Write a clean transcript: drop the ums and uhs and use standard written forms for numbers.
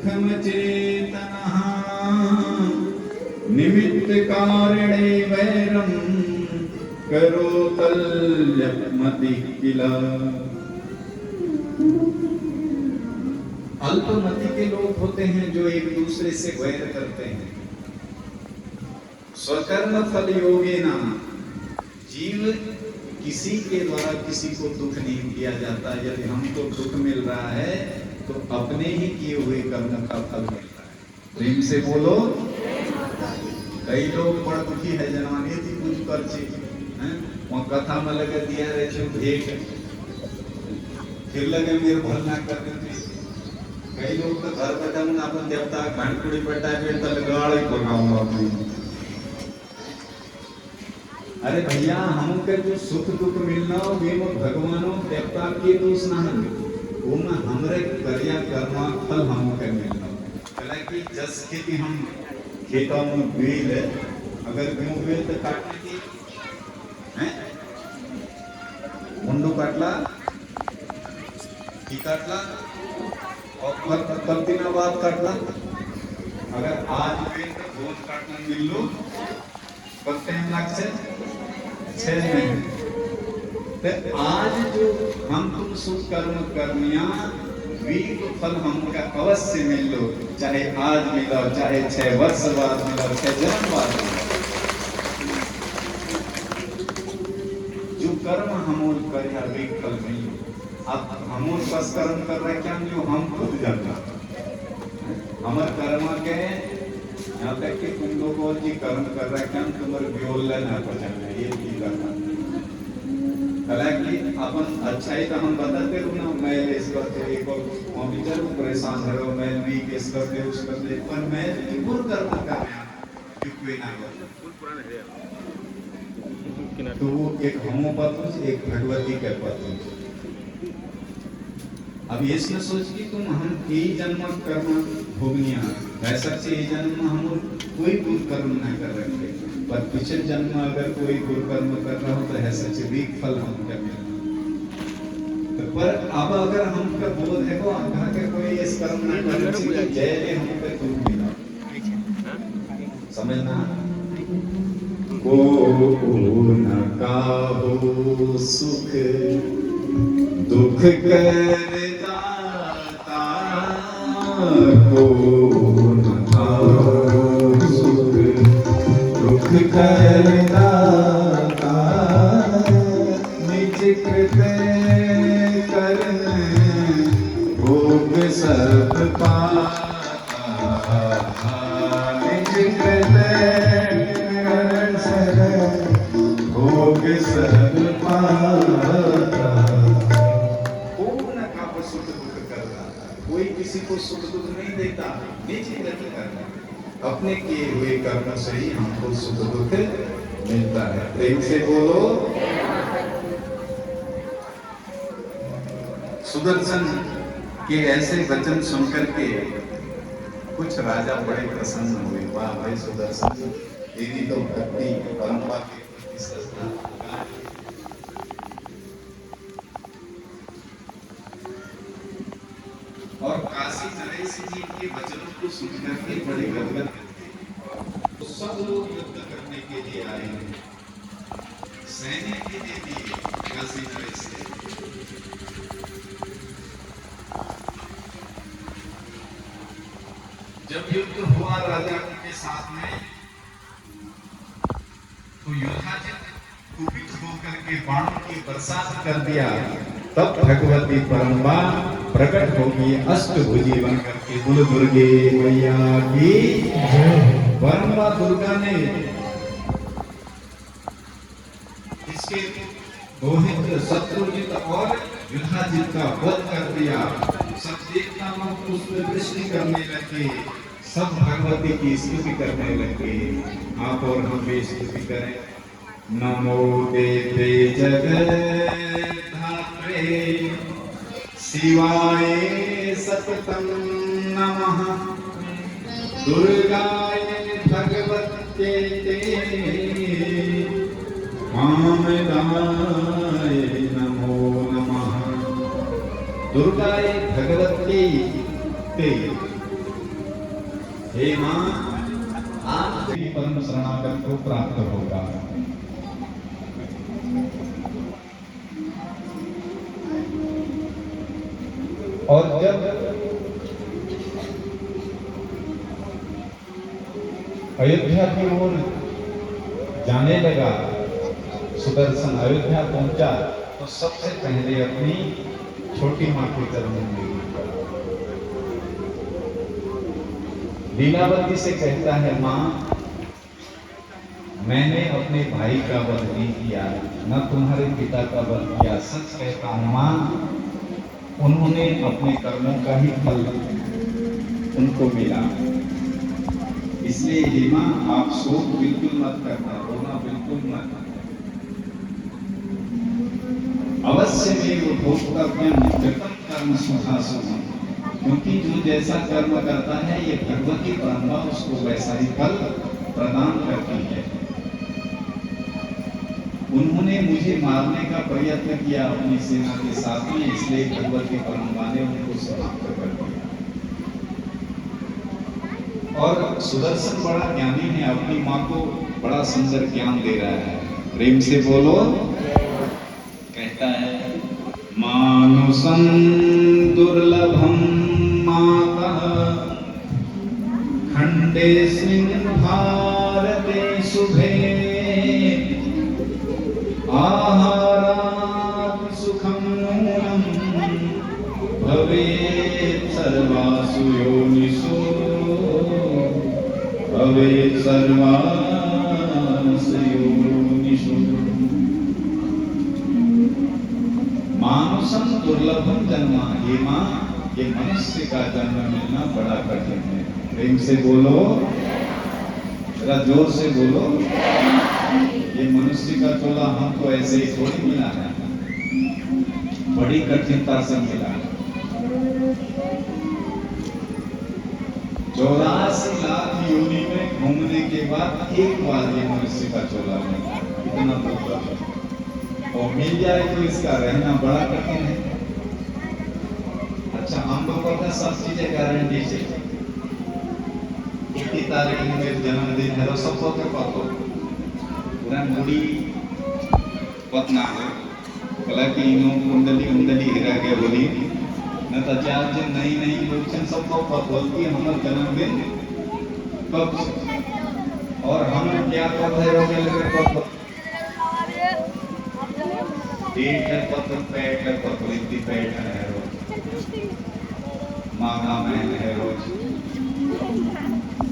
सुखम चेतनः निमित्त कारिणे वैरम करोतल्यमति किल। अल्पमति के लोग होते हैं जो एक दूसरे से वैर करते हैं। स्वकर्म फल योगेना, जीव किसी के द्वारा किसी को दुख नहीं दिया जाता। यदि हमको दुख मिल रहा है तो अपने ही किए हुए कर्म का फल मिल रहा है। प्रेम से बोलो। कई लोग बड़ दुखी है जनानी थी कुछ कर वहाँ कथा में लगे दिया रहे भेंट, फिर लगे मेरे भल ना करने थे। कई लोग तो घर बैठा हूँ अपन देवता भांडकुड़ी बैठा है फिर गाड़ी पकाऊंगा अपनी। अरे भैया हमके जो सुख दुख मिलना हो वे भगवानों देवता के दोष ना है, वो में हमरे करिया कर्मा फल हमके मिलना। हालांकि जस खेती हम खेतों में बेल है, अगर गेहूं बेल तो काटने की हैं मुंडू काटला की काटला और कल दिनों बाद काटला। अगर आज बेल तो रोज काटने मिल लो करते हैं लाख से 6 महीने। तो आज जो हम तुम सुख कर्म करनिया वीक फल हमका अवश्य मिल लो, चाहे आज मिला चाहे 6 वर्ष बाद मिला 6 जन्म बाद मिला। जो कर्म हम करिया वीक फल मिल लो। अब हम बस कर्म कर रहे क्या जो हम खुद जानता हमारे कर्म के यहाँ तक कि तुम लोग जी कर्म कर रहे क्या तुम्हारे व्योल ना पहचान ये की करना। हालांकि अपन अच्छा ही तो हम बताते रहो ना, मैं इस करते एक और ऑफिसर को परेशान करो, मैं भी केस करते उस करते, पर मैं पूर्ण कर्म कर रहा हूँ कोई ना हो। तो एक होमोपैथ एक भगवती के पत्र। अब ये न सोच कि तुम हम यही जन्म कर्म भोगनिया वैसा से ये जन्म हम कोई बुर कर्म न कर रखे, पर पिछले जन्म अगर कोई बुर कर्म कर रहा हो तो ऐसा से वीक फल हमको मिलना। तो पर अब अगर हमका बोध है वो आधा के कोई इस कर्म न करने से जय ले हमको दुख मिला। समझना को न काहो सुख दुख करता को न काहो सुख दुख करता निज कृत करन भोग सब पाता निज कृत करन भोग सब पाता। कोई किसी को सुख दुख नहीं देता, निजी गति करना अपने किए हुए कर्म से ही हमको सुख दुख मिलता है। प्रेम से बोलो। सुदर्शन के ऐसे वचन सुनकर के कुछ राजा बड़े प्रसन्न हुए। वाह भाई सुदर्शन तेरी तो भक्ति परंपरा के प्रति श्रद्धा। और काशी नरेश जी के वचनों को सुनकर के बड़े गदगद तो सब लोग युद्ध करने के लिए आए हैं, सैन्य के लिए दिए काशी नरेश से। जब युद्ध हुआ राजा के साथ में तो युद्धाजित कुपित होकर के बाणों की बरसात कर दिया। तब भगवती परम्बा प्रकट होगी अष्टभुजी बनकर के। बोलो दुर्गे मैया की परम्बा दुर्गा ने इसके रोहित शत्रुजित और युद्धाजित का वध कर दिया। सब देवताओं पुष्प वृष्टि करने लगे, सब भगवती की स्तुति करने लगे। आप और हम भी स्तुति करें। नमो देवे जगद्धात्रे शिवाय सततं नमः दुर्गाय भगवत्यै ते कामदाय नमो नमः। दुर्गाय भगवत्यै ते हे मां आप ही परम शरणागत को प्राप्त होगा। और जब अयोध्या की ओर जाने लगा, सुदर्शन अयोध्या पहुंचा तो सबसे पहले अपनी छोटी मां के चरणों में गिरा। लीलावती से कहता है, मां मैंने अपने भाई का वध नहीं किया, न तुम्हारे पिता का वध किया। सच कहता हूं मां, उन्होंने अपने कर्मों का ही फल उनको मिला। इसलिए हे मां, आप शोक बिल्कुल मत करना, रोना बिल्कुल मत। अवश्य में वो भोक्तव्यम कृतं कर्म सुखासुखम्, क्योंकि जो जैसा कर्म करता है ये भगवती परंपरा उसको वैसा ही फल प्रदान करती है। उन्होंने मुझे मारने का प्रयत्न किया अपनी सेना के साथ में, इसलिए भगवती परंपरा ने उनको समाप्त कर दिया। और सुदर्शन बड़ा ज्ञानी है, अपनी मां को बड़ा सुंदर ज्ञान दे रहा है। प्रेम से बोलो। कहता है, मानुषं दुर्लभं मातः खंडेस्मिन् भारते शुभे, आहारात् सुखं नूनं भवेत् सर्वासु योनिषु, भवेत् सर्वासु योनिषु। मानुषं दुर्लभम जन्म, ये मां, ये मनुष्य का जन्म मिलना बड़ा कठिन है। प्रेम से बोलो, जरा जोर से बोलो। ये मनुष्य का चोला हमको ऐसे ही थोड़ी मिला है, बड़ी कठिनता से मिला। 84 लाख योनि में घूमने के बाद एक बार ये मनुष्य का चोला मिला, इतना दुर्लभ है। और मिल जाए तो इसका रहना बड़ा कठिन है। अच्छा, हमको पता सब चीजें गारंटी से, इतनी तारीख में मेरा जन्मदिन है तो सबको क्या पता, पूरा मुड़ी पतना है कला की इनो कुंडली उंडली हीरा के बोली न तो चार दिन नई नई लोग से सबको पता बोलती है हमारा जन्मदिन कब, और हम क्या पता है रोके लगे पता डेट है पत्र, पैट है पत्र, इतनी पैट है रोज, माँ का मैन है रोज।